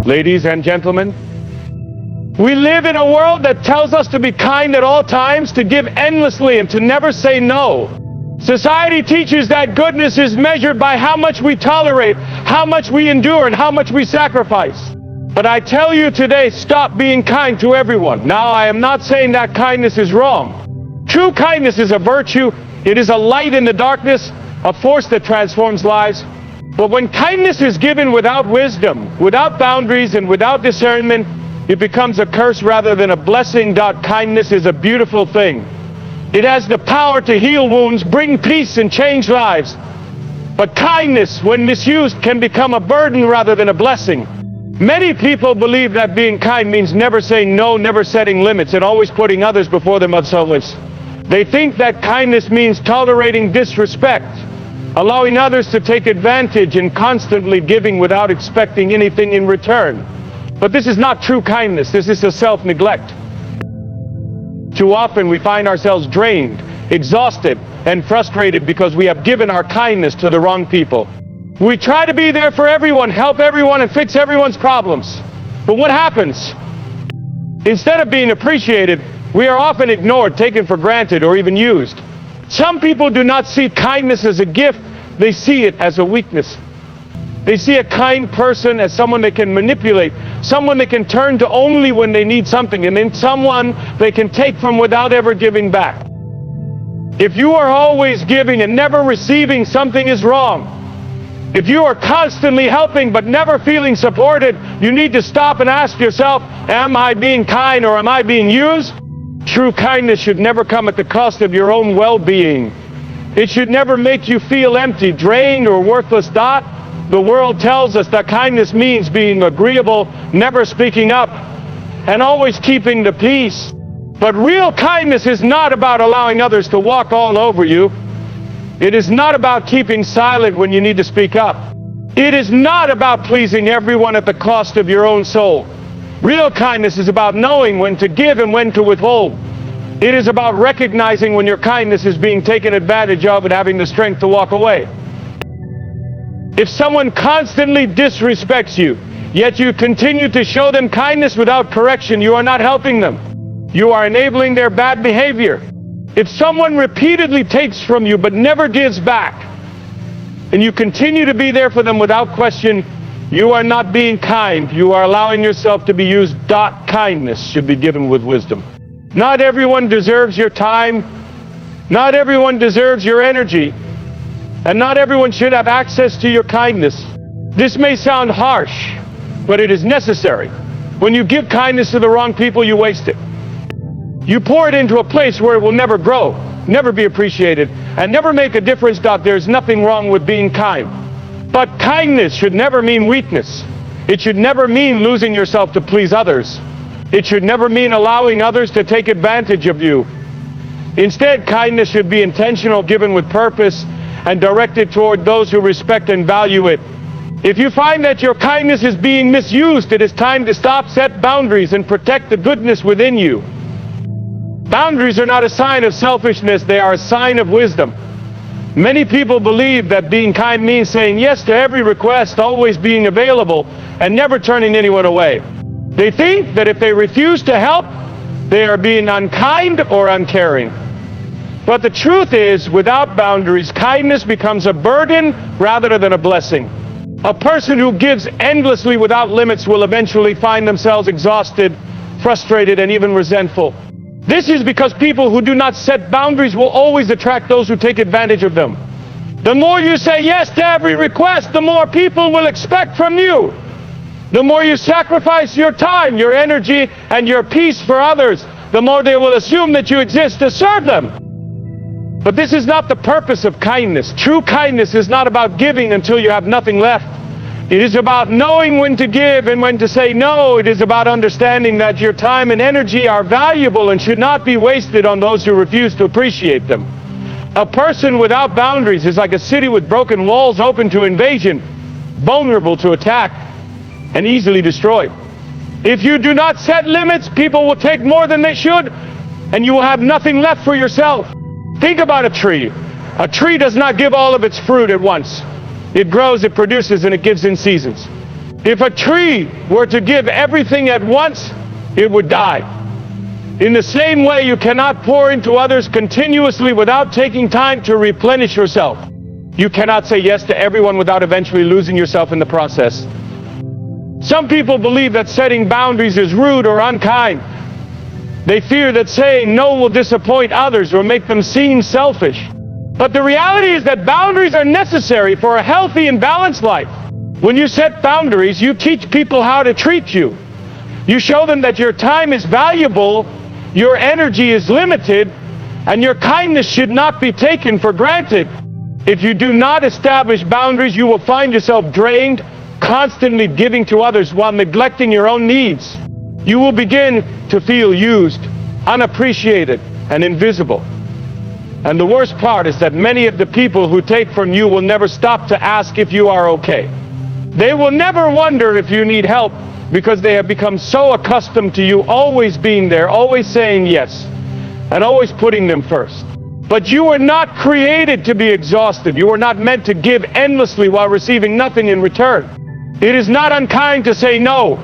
Ladies and gentlemen, we live in a world that tells us to be kind at all times, to give endlessly, and to never say no. Society teaches that goodness is measured by how much we tolerate, how much we endure, and how much we sacrifice. But I tell you today, stop being kind to everyone. Now, I am not saying that kindness is wrong. True kindness is a virtue. It is a light in the darkness, a force that transforms lives. But when kindness is given without wisdom, without boundaries, and without discernment, it becomes a curse rather than a blessing. Kindness is a beautiful thing. It has the power to heal wounds, bring peace, and change lives. But kindness, when misused, can become a burden rather than a blessing. Many people believe that being kind means never saying no, never setting limits, and always putting others before themselves. They think that kindness means tolerating disrespect, allowing others to take advantage, and constantly giving without expecting anything in return. But this is not true kindness. This is a self-neglect. Too often we find ourselves drained, exhausted, and frustrated because we have given our kindness to the wrong people. We try to be there for everyone, help everyone, and fix everyone's problems. But what happens? Instead of being appreciated, we are often ignored, taken for granted, or even used. Some people do not see kindness as a gift, they see it as a weakness. They see a kind person as someone they can manipulate, someone they can turn to only when they need something, and then someone they can take from without ever giving back. If you are always giving and never receiving, something is wrong. If you are constantly helping but never feeling supported, you need to stop and ask yourself, am I being kind or am I being used? True kindness should never come at the cost of your own well-being. It should never make you feel empty, drained, or worthless. The world tells us that kindness means being agreeable, never speaking up, and always keeping the peace. But real kindness is not about allowing others to walk all over you. It is not about keeping silent when you need to speak up. It is not about pleasing everyone at the cost of your own soul. Real kindness is about knowing when to give and when to withhold. It is about recognizing when your kindness is being taken advantage of and having the strength to walk away. If someone constantly disrespects you, yet you continue to show them kindness without correction, you are not helping them. You are enabling their bad behavior. If someone repeatedly takes from you but never gives back, and you continue to be there for them without question, you are not being kind. You are allowing yourself to be used. Kindness should be given with wisdom. Not everyone deserves your time. Not everyone deserves your energy. And not everyone should have access to your kindness. This may sound harsh, but it is necessary. When you give kindness to the wrong people, you waste it. You pour it into a place where it will never grow, never be appreciated, and never make a difference. There's nothing wrong with being kind. But kindness should never mean weakness. It should never mean losing yourself to please others. It should never mean allowing others to take advantage of you. Instead, kindness should be intentional, given with purpose, and directed toward those who respect and value it. If you find that your kindness is being misused, it is time to stop, set boundaries, and protect the goodness within you. Boundaries are not a sign of selfishness, they are a sign of wisdom. Many people believe that being kind means saying yes to every request, always being available, and never turning anyone away. They think that if they refuse to help, they are being unkind or uncaring. But the truth is, without boundaries, kindness becomes a burden rather than a blessing. A person who gives endlessly without limits will eventually find themselves exhausted, frustrated, and even resentful. This is because people who do not set boundaries will always attract those who take advantage of them. The more you say yes to every request, the more people will expect from you. The more you sacrifice your time, your energy, and your peace for others, the more they will assume that you exist to serve them. But this is not the purpose of kindness. True kindness is not about giving until you have nothing left. It is about knowing when to give and when to say no. It is about understanding that your time and energy are valuable and should not be wasted on those who refuse to appreciate them. A person without boundaries is like a city with broken walls, open to invasion, vulnerable to attack, and easily destroyed. If you do not set limits, people will take more than they should, and you will have nothing left for yourself. Think about a tree. A tree does not give all of its fruit at once. It grows, it produces, and it gives in seasons. If a tree were to give everything at once, it would die. In the same way, you cannot pour into others continuously without taking time to replenish yourself. You cannot say yes to everyone without eventually losing yourself in the process. Some people believe that setting boundaries is rude or unkind. They fear that saying no will disappoint others or make them seem selfish. But the reality is that boundaries are necessary for a healthy and balanced life. When you set boundaries, you teach people how to treat you. You show them that your time is valuable, your energy is limited, and your kindness should not be taken for granted. If you do not establish boundaries, you will find yourself drained, constantly giving to others while neglecting your own needs. You will begin to feel used, unappreciated, and invisible. And the worst part is that many of the people who take from you will never stop to ask if you are okay. They will never wonder if you need help, because they have become so accustomed to you always being there, always saying yes, and always putting them first. But you were not created to be exhausted. You were not meant to give endlessly while receiving nothing in return. It is not unkind to say no.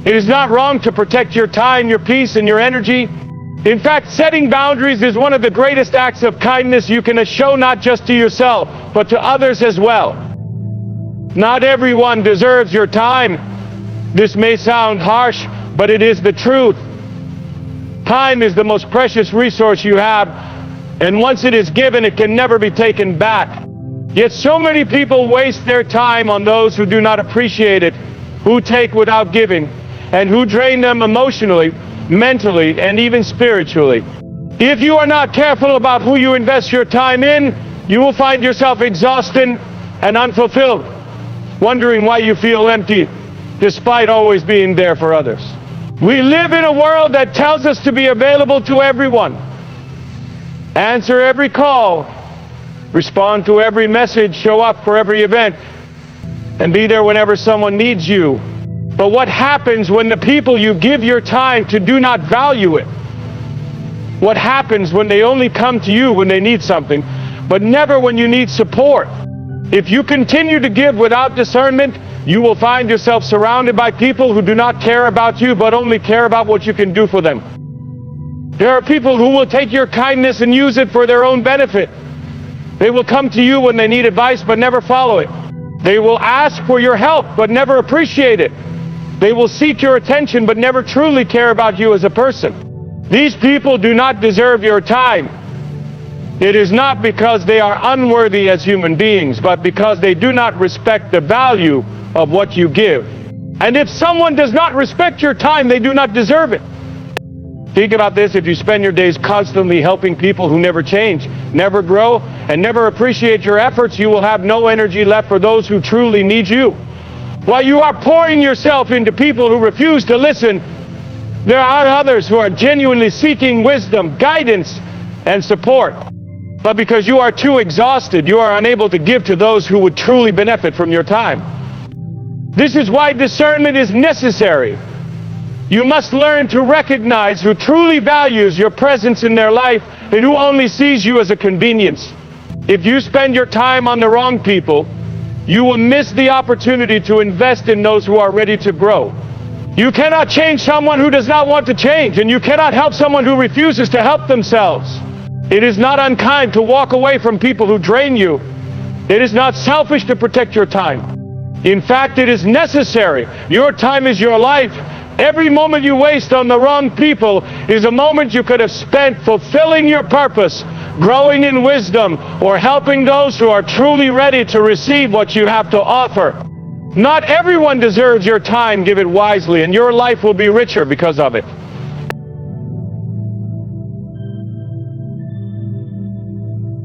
It is not wrong to protect your time, your peace, and your energy. In fact, setting boundaries is one of the greatest acts of kindness you can show, not just to yourself, but to others as well. Not everyone deserves your time. This may sound harsh, but it is the truth. Time is the most precious resource you have, and once it is given, it can never be taken back. Yet so many people waste their time on those who do not appreciate it, who take without giving, and who drain them emotionally, mentally, and even spiritually. If you are not careful about who you invest your time in, you will find yourself exhausted and unfulfilled, wondering why you feel empty, despite always being there for others. We live in a world that tells us to be available to everyone. Answer every call, respond to every message, show up for every event, and be there whenever someone needs you. But what happens when the people you give your time to do not value it? What happens when they only come to you when they need something, but never when you need support? If you continue to give without discernment, you will find yourself surrounded by people who do not care about you, but only care about what you can do for them. There are people who will take your kindness and use it for their own benefit. They will come to you when they need advice, but never follow it. They will ask for your help, but never appreciate it. They will seek your attention, but never truly care about you as a person. These people do not deserve your time. It is not because they are unworthy as human beings, but because they do not respect the value of what you give. And if someone does not respect your time, they do not deserve it. Think about this: if you spend your days constantly helping people who never change, never grow, and never appreciate your efforts, you will have no energy left for those who truly need you. While you are pouring yourself into people who refuse to listen, there are others who are genuinely seeking wisdom, guidance, and support. But because you are too exhausted, you are unable to give to those who would truly benefit from your time. This is why discernment is necessary. You must learn to recognize who truly values your presence in their life and who only sees you as a convenience. If you spend your time on the wrong people, you will miss the opportunity to invest in those who are ready to grow. You cannot change someone who does not want to change, and you cannot help someone who refuses to help themselves. It is not unkind to walk away from people who drain you. It is not selfish to protect your time. In fact, it is necessary. Your time is your life. Every moment you waste on the wrong people is a moment you could have spent fulfilling your purpose, growing in wisdom, or helping those who are truly ready to receive what you have to offer. Not everyone deserves your time. Give it wisely, and your life will be richer because of it.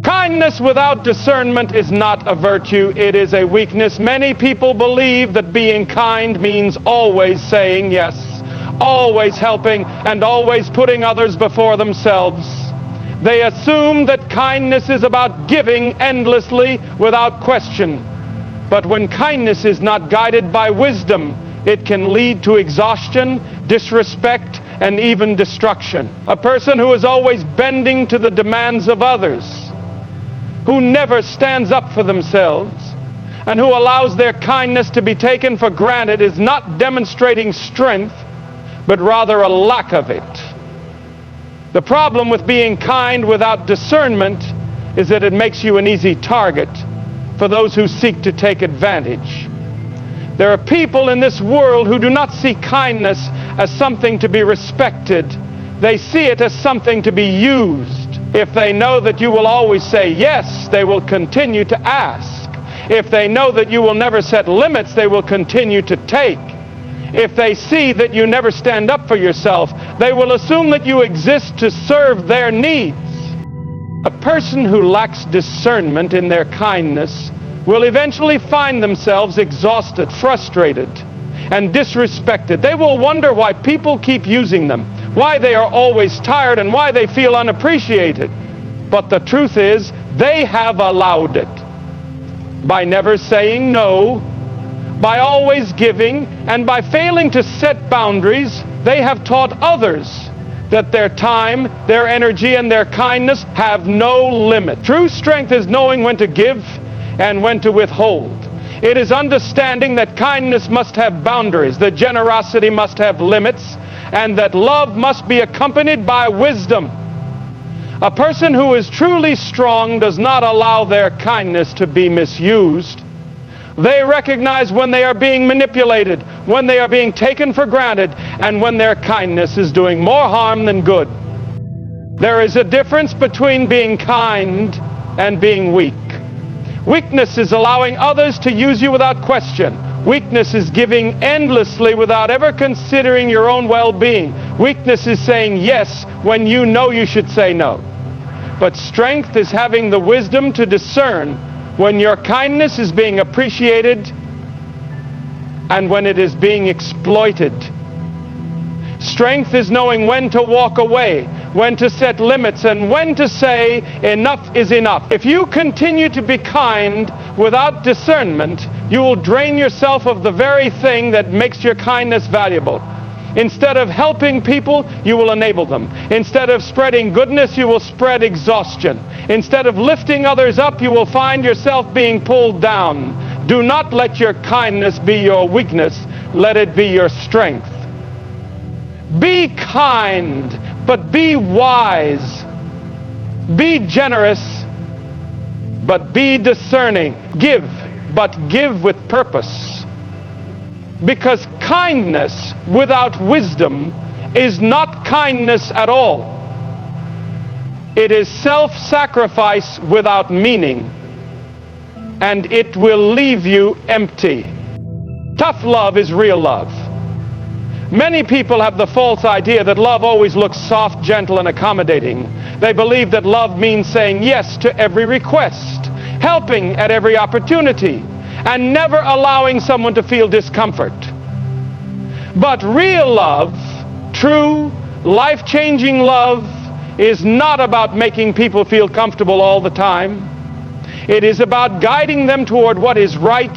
Kindness without discernment is not a virtue, it is a weakness. Many people believe that being kind means always saying yes, always helping, and always putting others before themselves. They assume that kindness is about giving endlessly without question. But when kindness is not guided by wisdom, it can lead to exhaustion, disrespect, and even destruction. A person who is always bending to the demands of others, who never stands up for themselves, and who allows their kindness to be taken for granted is not demonstrating strength, but rather a lack of it. The problem with being kind without discernment is that it makes you an easy target for those who seek to take advantage. There are people in this world who do not see kindness as something to be respected. They see it as something to be used. If they know that you will always say yes, they will continue to ask. If they know that you will never set limits, they will continue to take. If they see that you never stand up for yourself, they will assume that you exist to serve their needs. A person who lacks discernment in their kindness will eventually find themselves exhausted, frustrated, and disrespected. They will wonder why people keep using them, why they are always tired, and why they feel unappreciated. But the truth is, they have allowed it. By never saying no, by always giving, and by failing to set boundaries, they have taught others that their time, their energy, and their kindness have no limit. True strength is knowing when to give and when to withhold. It is understanding that kindness must have boundaries, that generosity must have limits, and that love must be accompanied by wisdom. A person who is truly strong does not allow their kindness to be misused. They recognize when they are being manipulated, when they are being taken for granted, and when their kindness is doing more harm than good. There is a difference between being kind and being weak. Weakness is allowing others to use you without question. Weakness is giving endlessly without ever considering your own well-being. Weakness is saying yes when you know you should say no. But strength is having the wisdom to discern when your kindness is being appreciated and when it is being exploited. Strength is knowing when to walk away, when to set limits, and when to say enough is enough. If you continue to be kind without discernment, you will drain yourself of the very thing that makes your kindness valuable. Instead of helping people, you will enable them. Instead of spreading goodness, you will spread exhaustion. Instead of lifting others up, you will find yourself being pulled down. Do not let your kindness be your weakness. Let it be your strength. Be kind, but be wise. Be generous, but be discerning. Give, but give with purpose. Because kindness without wisdom is not kindness at all. It is self-sacrifice without meaning, and it will leave you empty. Tough love is real love. Many people have the false idea that love always looks soft, gentle, and accommodating. They believe that love means saying yes to every request, helping at every opportunity, and never allowing someone to feel discomfort. But real love, true, life-changing love, is not about making people feel comfortable all the time. It is about guiding them toward what is right,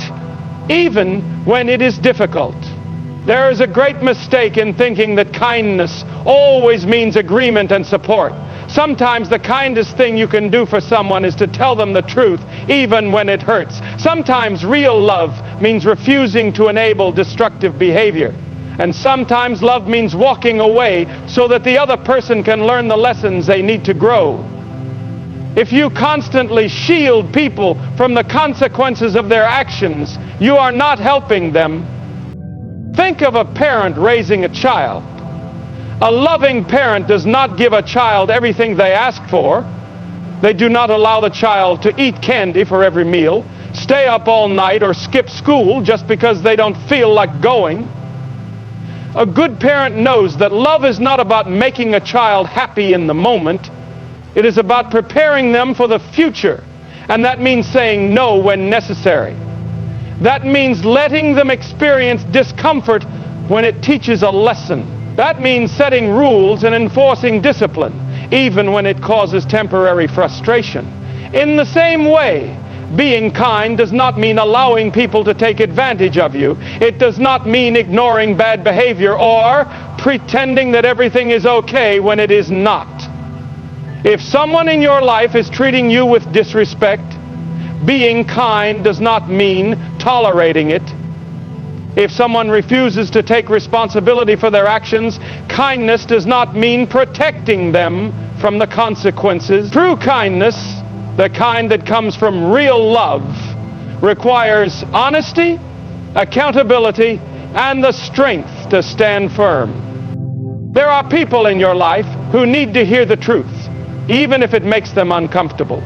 even when it is difficult. There is a great mistake in thinking that kindness always means agreement and support. Sometimes the kindest thing you can do for someone is to tell them the truth, even when it hurts. Sometimes real love means refusing to enable destructive behavior. And sometimes love means walking away so that the other person can learn the lessons they need to grow. If you constantly shield people from the consequences of their actions, you are not helping them. Think of a parent raising a child. A loving parent does not give a child everything they ask for. They do not allow the child to eat candy for every meal, stay up all night, or skip school just because they don't feel like going. A good parent knows that love is not about making a child happy in the moment. It is about preparing them for the future, and that means saying no when necessary. That means letting them experience discomfort when it teaches a lesson. That means setting rules and enforcing discipline, even when it causes temporary frustration. In the same way, being kind does not mean allowing people to take advantage of you. It does not mean ignoring bad behavior or pretending that everything is okay when it is not. If someone in your life is treating you with disrespect, Being kind does not mean tolerating it. If someone refuses to take responsibility for their actions, kindness does not mean protecting them from the consequences. True kindness, the kind that comes from real love, requires honesty, accountability, and the strength to stand firm. There are people in your life who need to hear the truth, even if it makes them uncomfortable.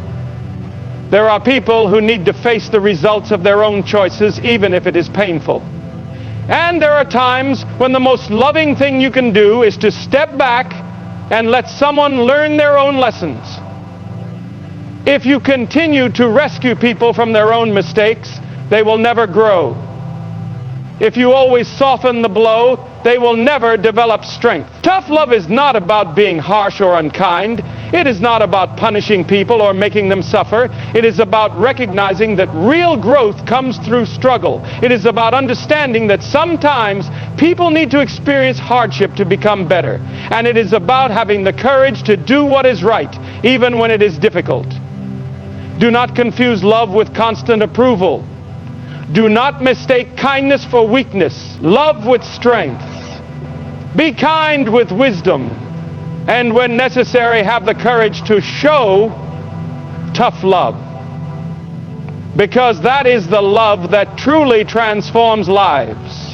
There are people who need to face the results of their own choices, even if it is painful. And there are times when the most loving thing you can do is to step back and let someone learn their own lessons. If you continue to rescue people from their own mistakes, they will never grow. If you always soften the blow, they will never develop strength. Tough love is not about being harsh or unkind. It is not about punishing people or making them suffer. It is about recognizing that real growth comes through struggle. It is about understanding that sometimes people need to experience hardship to become better. And it is about having the courage to do what is right, even when it is difficult. Do not confuse love with constant approval. Do not mistake kindness for weakness. Love with strength. Be kind with wisdom. And when necessary, have the courage to show tough love. Because that is the love that truly transforms lives.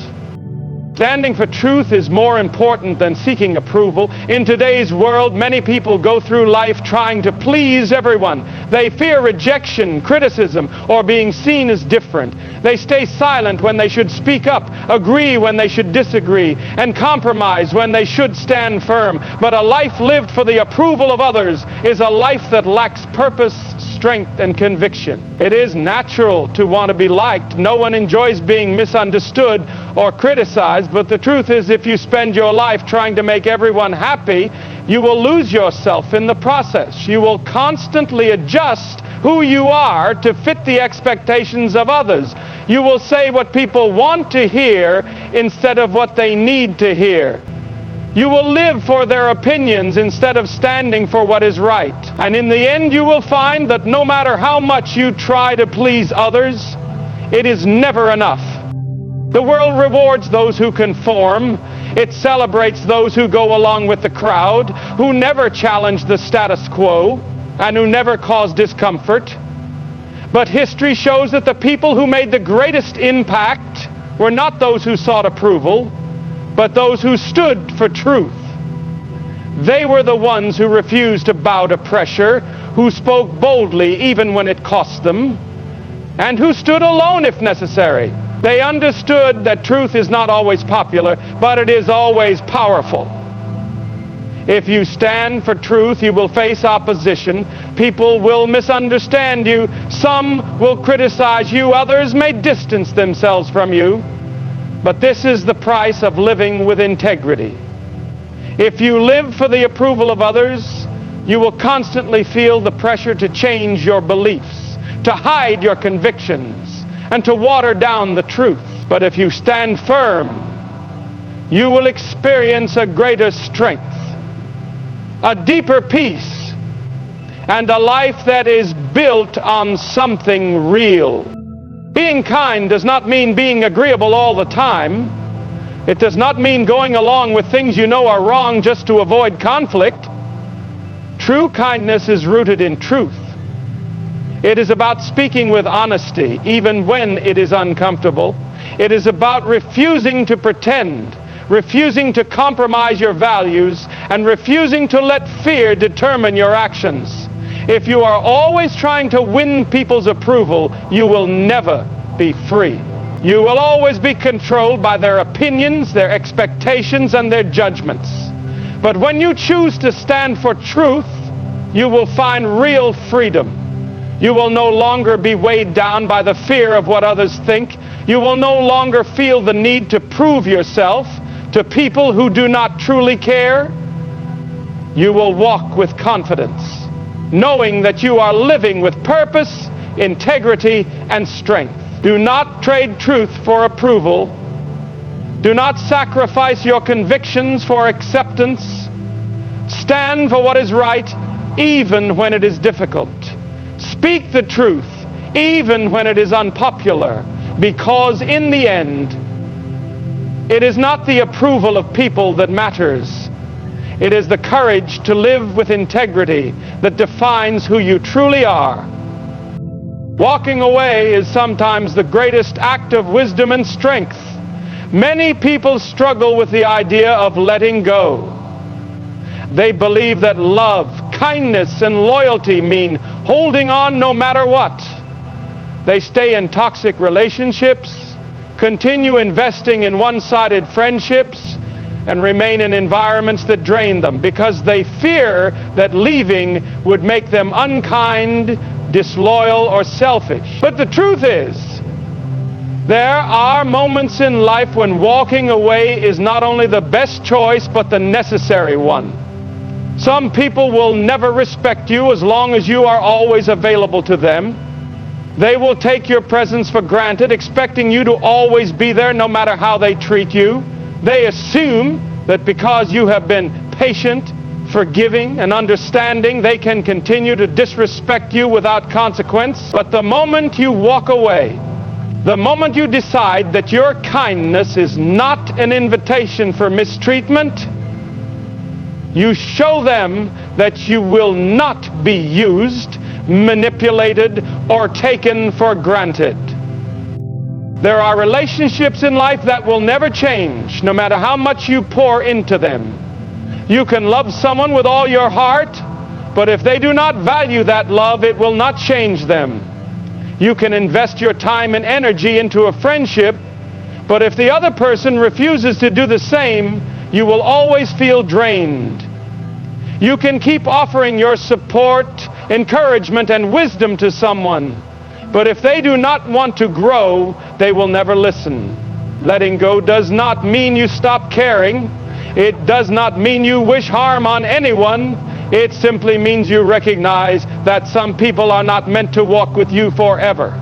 Standing for truth is more important than seeking approval. In today's world, many people go through life trying to please everyone. They fear rejection, criticism, or being seen as different. They stay silent when they should speak up, agree when they should disagree, and compromise when they should stand firm. But a life lived for the approval of others is a life that lacks purpose, strength, and conviction. It is natural to want to be liked. No one enjoys being misunderstood or criticized, but the truth is, if you spend your life trying to make everyone happy, you will lose yourself in the process. You will constantly adjust who you are to fit the expectations of others. You will say what people want to hear instead of what they need to hear. You will live for their opinions instead of standing for what is right. And in the end, you will find that no matter how much you try to please others, it is never enough. The world rewards those who conform. It celebrates those who go along with the crowd, who never challenge the status quo, and who never cause discomfort. But history shows that the people who made the greatest impact were not those who sought approval, but those who stood for truth. They were the ones who refused to bow to pressure, who spoke boldly even when it cost them, and who stood alone if necessary. They understood that truth is not always popular, but it is always powerful. If you stand for truth, you will face opposition. People will misunderstand you. Some will criticize you. Others may distance themselves from you. But this is the price of living with integrity. If you live for the approval of others, you will constantly feel the pressure to change your beliefs, to hide your convictions, and to water down the truth. But if you stand firm, you will experience a greater strength, a deeper peace, and a life that is built on something real. Being kind does not mean being agreeable all the time. It does not mean going along with things you know are wrong just to avoid conflict. True kindness is rooted in truth. It is about speaking with honesty, even when it is uncomfortable. It is about refusing to pretend, refusing to compromise your values, and refusing to let fear determine your actions. If you are always trying to win people's approval, you will never be free. You will always be controlled by their opinions, their expectations, and their judgments. But when you choose to stand for truth, you will find real freedom. You will no longer be weighed down by the fear of what others think. You will no longer feel the need to prove yourself to people who do not truly care. You will walk with confidence, knowing that you are living with purpose, integrity, and strength. Do not trade truth for approval. Do not sacrifice your convictions for acceptance. Stand for what is right, even when it is difficult. Speak the truth, even when it is unpopular, because in the end, it is not the approval of people that matters. It is the courage to live with integrity that defines who you truly are. Walking away is sometimes the greatest act of wisdom and strength. Many people struggle with the idea of letting go. They believe that love, kindness, and loyalty mean holding on no matter what. They stay in toxic relationships, continue investing in one-sided friendships, and remain in environments that drain them because they fear that leaving would make them unkind, disloyal, or selfish. But the truth is, there are moments in life when walking away is not only the best choice, but the necessary one. Some people will never respect you as long as you are always available to them. They will take your presence for granted, expecting you to always be there no matter how they treat you. They assume that because you have been patient, forgiving, and understanding, they can continue to disrespect you without consequence. But the moment you walk away, the moment you decide that your kindness is not an invitation for mistreatment, you show them that you will not be used, manipulated, or taken for granted. There are relationships in life that will never change, no matter how much you pour into them. You can love someone with all your heart, but if they do not value that love, it will not change them. You can invest your time and energy into a friendship, but if the other person refuses to do the same, you will always feel drained. You can keep offering your support, encouragement, and wisdom to someone, but if they do not want to grow, they will never listen. Letting go does not mean you stop caring. It does not mean you wish harm on anyone. It simply means you recognize that some people are not meant to walk with you forever.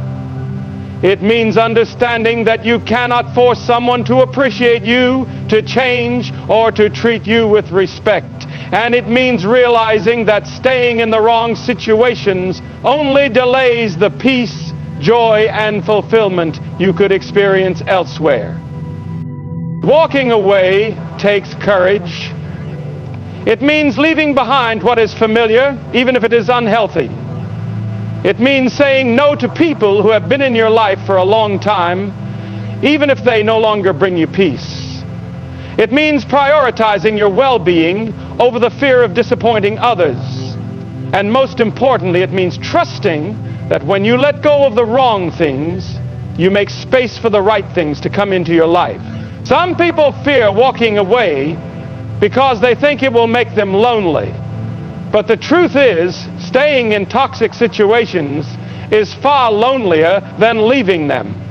It means understanding that you cannot force someone to appreciate you, to change, or to treat you with respect. And it means realizing that staying in the wrong situations only delays the peace, joy, and fulfillment you could experience elsewhere. Walking away takes courage. It means leaving behind what is familiar, even if it is unhealthy. It means saying no to people who have been in your life for a long time, even if they no longer bring you peace. It means prioritizing your well-being over the fear of disappointing others. And most importantly, it means trusting that when you let go of the wrong things, you make space for the right things to come into your life. Some people fear walking away because they think it will make them lonely. But the truth is, staying in toxic situations is far lonelier than leaving them.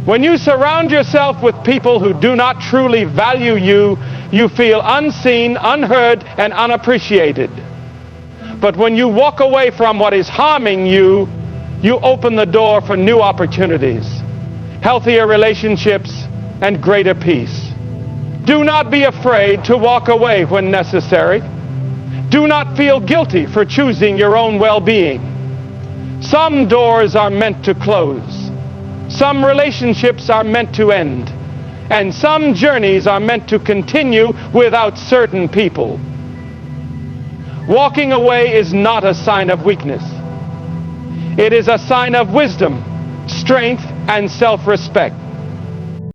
When you surround yourself with people who do not truly value you, you feel unseen, unheard, and unappreciated. But when you walk away from what is harming you, you open the door for new opportunities, healthier relationships, and greater peace. Do not be afraid to walk away when necessary. Do not feel guilty for choosing your own well-being. Some doors are meant to close. Some relationships are meant to end. And some journeys are meant to continue without certain people. Walking away is not a sign of weakness. It is a sign of wisdom, strength, and self-respect.